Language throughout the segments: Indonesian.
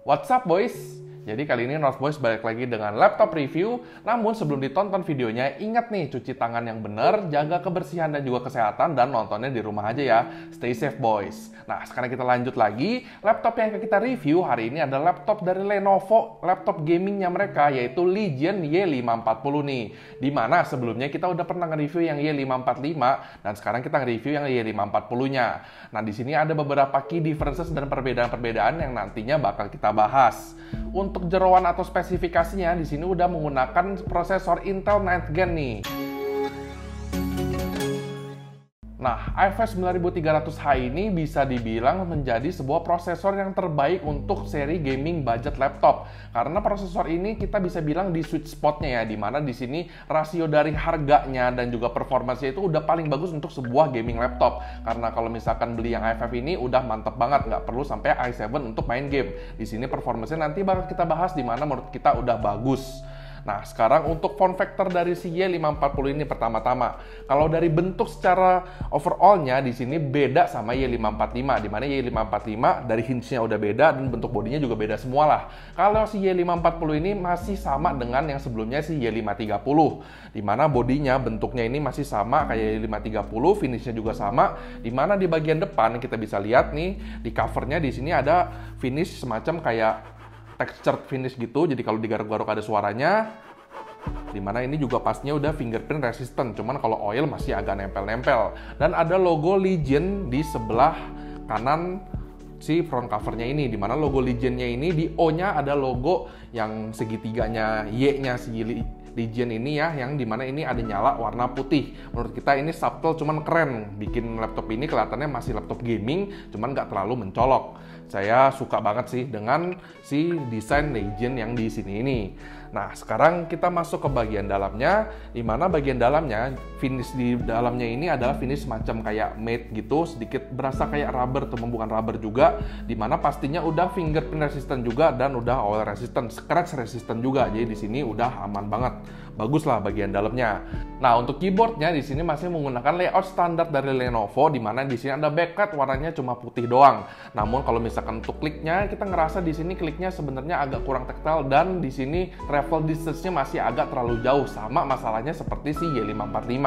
What's up boys? Jadi kali ini North Boys balik lagi dengan laptop review. Namun sebelum ditonton videonya, ingat nih cuci tangan yang benar, jaga kebersihan dan juga kesehatan, dan nontonnya di rumah aja ya. Stay safe boys. Nah sekarang kita lanjut lagi. Laptop yang kita review hari ini adalah laptop dari Lenovo, laptop gamingnya mereka, yaitu Legion Y540 nih. Dimana sebelumnya kita udah pernah nge-review yang Y545 dan sekarang kita nge-review yang Y540-nya. Nah di sini ada beberapa key differences dan perbedaan-perbedaan yang nantinya bakal kita bahas. Untuk jeroan atau spesifikasinya di sini udah menggunakan prosesor Intel 9th Gen nih. Nah, i5 9300H ini bisa dibilang menjadi sebuah prosesor yang terbaik untuk seri gaming budget laptop. Karena prosesor ini kita bisa bilang di sweet spotnya ya, dimana di sini rasio dari harganya dan juga performanya itu udah paling bagus untuk sebuah gaming laptop. Karena kalau misalkan beli yang i5 ini udah mantep banget, nggak perlu sampai i7 untuk main game. Di sini performanya nanti bakal kita bahas dimana menurut kita udah bagus. Nah, sekarang untuk form factor dari si Y540 ini pertama-tama. Kalau dari bentuk secara overall-nya di sini beda sama Y545, di mana Y545 dari hinge-nya udah beda dan bentuk bodinya juga beda semua lah. Kalau si Y540 ini masih sama dengan yang sebelumnya si Y530, di mana bodinya bentuknya ini masih sama kayak Y530, finish-nya juga sama, di mana di bagian depan kita bisa lihat nih di cover-nya di sini ada finish semacam kayak textured finish gitu, jadi kalau digaruk-garuk ada suaranya. Dimana ini juga pastinya udah fingerprint resistant, cuman kalau oil masih agak nempel-nempel. Dan ada logo Legion di sebelah kanan si front covernya ini, dimana logo Legionnya ini di O-nya ada logo yang segitiganya Y-nya si Legion ini ya, yang dimana ini ada nyala warna putih. Menurut kita ini subtle cuman keren, bikin laptop ini kelihatannya masih laptop gaming, cuman nggak terlalu mencolok. Saya suka banget sih dengan si desain Legion yang di sini ini. Nah, sekarang kita masuk ke bagian dalamnya, di mana bagian dalamnya, finish di dalamnya ini adalah finish macam kayak matte gitu, sedikit berasa kayak rubber, atau bukan rubber juga, di mana pastinya udah fingerprint resistant juga dan udah oil resistant, scratch resistant juga. Jadi di sini udah aman banget. Bagus lah bagian dalamnya. Nah, untuk keyboardnya di sini masih menggunakan layout standar dari Lenovo, di mana di sini ada backlight warnanya cuma putih doang. Namun kalau misalkan untuk kliknya, kita ngerasa di sini kliknya sebenarnya agak kurang tactile dan di sini travel distance-nya masih agak terlalu jauh, sama masalahnya seperti si Y545.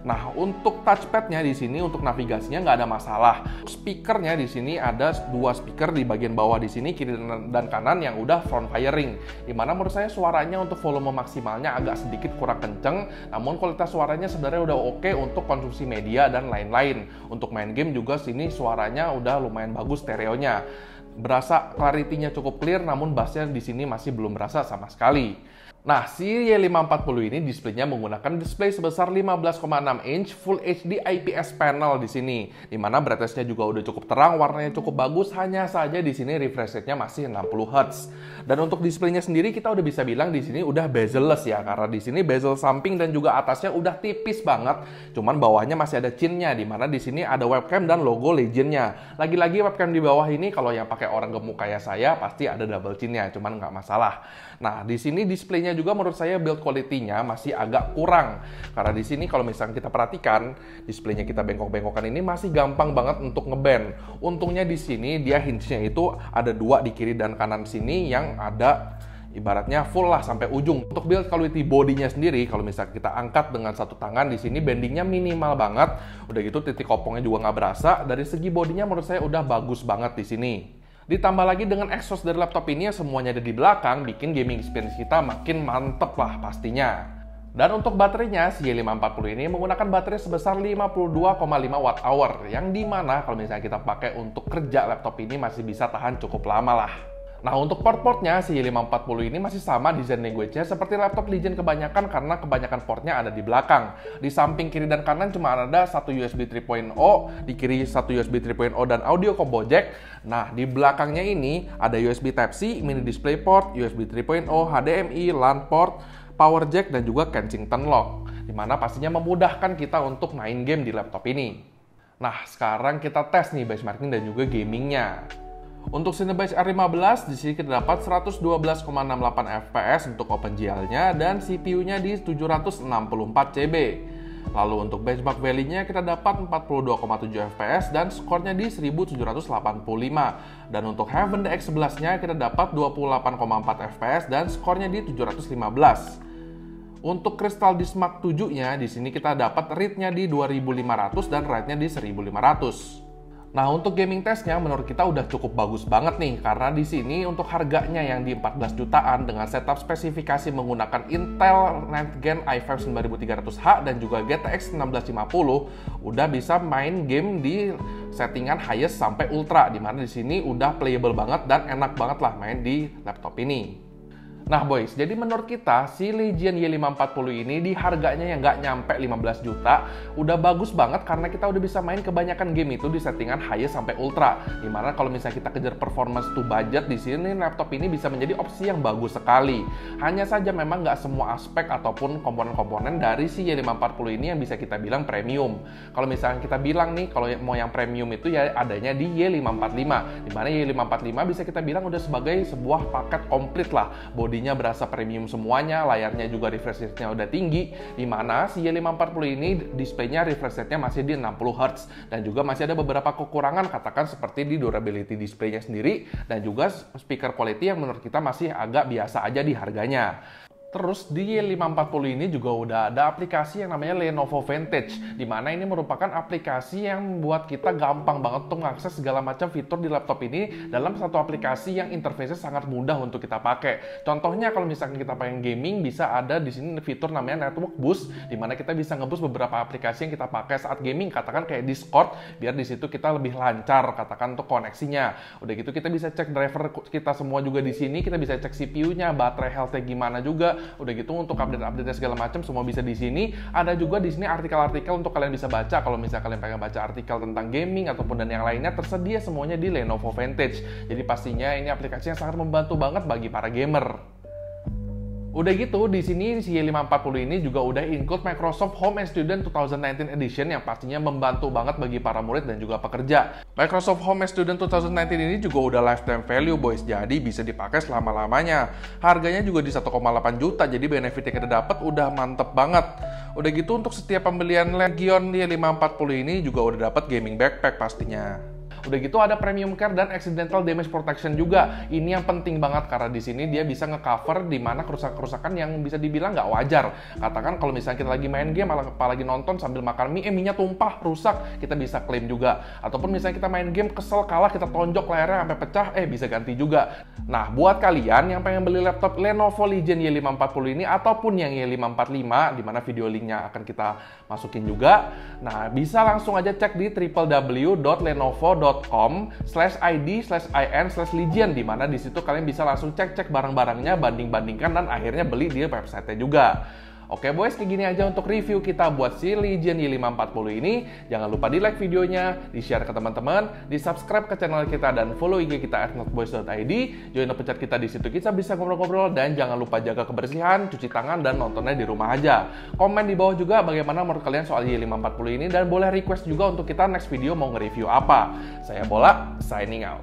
Nah, untuk touchpad-nya di sini untuk navigasinya nggak ada masalah. Speaker-nya di sini ada dua speaker di bagian bawah di sini, kiri dan kanan, yang udah front firing. Dimana menurut saya suaranya untuk volume maksimalnya agak sedikit kurang kenceng, namun kualitas suaranya sebenarnya udah oke untuk konsumsi media dan lain-lain. Untuk main game juga sini suaranya udah lumayan bagus stereonya. Berasa clarity-nya cukup clear, namun bass-nya di sini masih belum berasa sama sekali. Nah, si Y540 ini displaynya menggunakan display sebesar 15,6 inch Full HD IPS panel di sini, di mana brightness-nya juga udah cukup terang, warnanya cukup bagus, hanya saja di sini refresh rate-nya masih 60 Hz. Dan untuk displaynya sendiri kita udah bisa bilang di sini udah bezel-less ya, karena di sini bezel samping dan juga atasnya udah tipis banget, cuman bawahnya masih ada chin-nya, di mana di sini ada webcam dan logo Legion-nya. Lagi-lagi webcam di bawah ini kalau yang pakai orang gemuk kayak saya pasti ada double chin-nya, cuman nggak masalah. Nah, di sini displaynya juga menurut saya build quality-nya masih agak kurang. Karena di sini kalau misalnya kita perhatikan, displaynya kita bengkok-bengkokan ini masih gampang banget untuk ngeband. Untungnya di sini dia hinge-nya itu ada dua di kiri dan kanan sini yang ada ibaratnya full lah sampai ujung. Untuk build quality bodinya sendiri, kalau misalnya kita angkat dengan satu tangan, di sini bendingnya minimal banget. Udah gitu titik kopongnya juga nggak berasa. Dari segi bodinya menurut saya udah bagus banget di sini. Ditambah lagi dengan exhaust dari laptop ini yang semuanya ada di belakang, bikin gaming experience kita makin mantep lah pastinya. Dan untuk baterainya, si Y540 ini menggunakan baterai sebesar 52,5 Wh, yang dimana kalau misalnya kita pakai untuk kerja, laptop ini masih bisa tahan cukup lama lah. Nah, untuk port-portnya, si Y540 ini masih sama desain language-nya seperti laptop Legion kebanyakan, karena kebanyakan portnya ada di belakang. Di samping kiri dan kanan cuma ada satu USB 3.0, di kiri satu USB 3.0 dan audio combo jack. Nah, di belakangnya ini ada USB Type-C, mini DisplayPort, USB 3.0, HDMI, LAN port, power jack, dan juga Kensington lock. Dimana pastinya memudahkan kita untuk main game di laptop ini. Nah, sekarang kita tes nih benchmarking dan juga gamingnya. Untuk Cinebench R15 di sini kita dapat 112,68 fps untuk OpenGL-nya dan CPU-nya di 764 GB. Lalu untuk benchmark value-nya kita dapat 42,7 fps dan skornya di 1785. Dan untuk Heaven DX11-nya kita dapat 28,4 fps dan skornya di 715. Untuk Crystal Disk Mark 7-nya di sini kita dapat read-nya di 2500 dan write-nya di 1500. Nah, untuk gaming testnya menurut kita udah cukup bagus banget nih, karena di sini untuk harganya yang di 14 jutaan dengan setup spesifikasi menggunakan Intel 9th Gen i5 9300H dan juga GTX 1650 udah bisa main game di settingan highest sampai ultra, dimana di sini udah playable banget dan enak banget lah main di laptop ini. Nah boys, jadi menurut kita si Legion Y540 ini di harganya yang nggak nyampe 15 juta udah bagus banget karena kita udah bisa main kebanyakan game itu di settingan highest sampai ultra. Dimana kalau misalnya kita kejar performance to budget, di sini laptop ini bisa menjadi opsi yang bagus sekali. Hanya saja memang nggak semua aspek ataupun komponen-komponen dari si Y540 ini yang bisa kita bilang premium. Kalau misalnya kita bilang nih, kalau mau yang premium itu ya adanya di Y545. Dimana Y545 bisa kita bilang udah sebagai sebuah paket komplit lah. Bodinya berasa premium semuanya, layarnya juga refresh rate-nya udah tinggi, dimana si Y540 ini displaynya refresh rate-nya masih di 60 Hz dan juga masih ada beberapa kekurangan, katakan seperti di durability displaynya sendiri dan juga speaker quality yang menurut kita masih agak biasa aja di harganya. Terus di Y540 ini juga udah ada aplikasi yang namanya Lenovo Vantage, di mana ini merupakan aplikasi yang membuat kita gampang banget untuk mengakses segala macam fitur di laptop ini dalam satu aplikasi yang interface-nya sangat mudah untuk kita pakai. Contohnya kalau misalkan kita pengen gaming, bisa ada di sini fitur namanya Network Boost, di mana kita bisa nge-boost beberapa aplikasi yang kita pakai saat gaming, katakan kayak Discord, biar di situ kita lebih lancar, katakan untuk koneksinya. Udah gitu kita bisa cek driver kita semua juga di sini, kita bisa cek CPU-nya, baterai health-nya gimana juga. Udah gitu untuk update-update segala macam semua bisa di sini. Ada juga di sini artikel-artikel untuk kalian bisa baca. Kalau misalnya kalian pengen baca artikel tentang gaming ataupun dan yang lainnya, tersedia semuanya di Lenovo Vantage. Jadi pastinya ini aplikasi yang sangat membantu banget bagi para gamer. Udah gitu, di sini si Y540 ini juga udah include Microsoft Home and Student 2019 Edition yang pastinya membantu banget bagi para murid dan juga pekerja. Microsoft Home and Student 2019 ini juga udah lifetime value boys, jadi bisa dipakai selama-lamanya. Harganya juga di 1,8 juta, jadi benefit yang kita dapat udah mantep banget. Udah gitu untuk setiap pembelian Legion Y540 ini juga udah dapat gaming backpack pastinya. Udah gitu ada premium care dan accidental damage protection juga. Ini yang penting banget karena di sini dia bisa ngecover di mana kerusakan-kerusakan yang bisa dibilang nggak wajar. Katakan kalau misalnya kita lagi main game, apalagi nonton sambil makan mie, mie-nya tumpah, rusak, kita bisa klaim juga. Ataupun misalnya kita main game kesel kalah, kita tonjok layarnya sampai pecah, bisa ganti juga. Nah, buat kalian yang pengen beli laptop Lenovo Legion Y540 ini ataupun yang Y545, di mana video linknya akan kita masukin juga. Nah, bisa langsung aja cek di www.lenovo.com/id/in/legion, di mana di situ kalian bisa langsung cek-cek barang-barangnya, banding-bandingkan dan akhirnya beli di website-nya juga. Oke boys, kayak gini aja untuk review kita buat si Legion Y540 ini. Jangan lupa di like videonya, di share ke teman-teman, di subscribe ke channel kita dan follow IG kita @noteboys.id. Join pencet kita di situ, kita bisa ngobrol-ngobrol, dan jangan lupa jaga kebersihan, cuci tangan, dan nontonnya di rumah aja. Komen di bawah juga bagaimana menurut kalian soal Y540 ini, dan boleh request juga untuk kita next video mau nge-review apa. Saya Bola, signing out.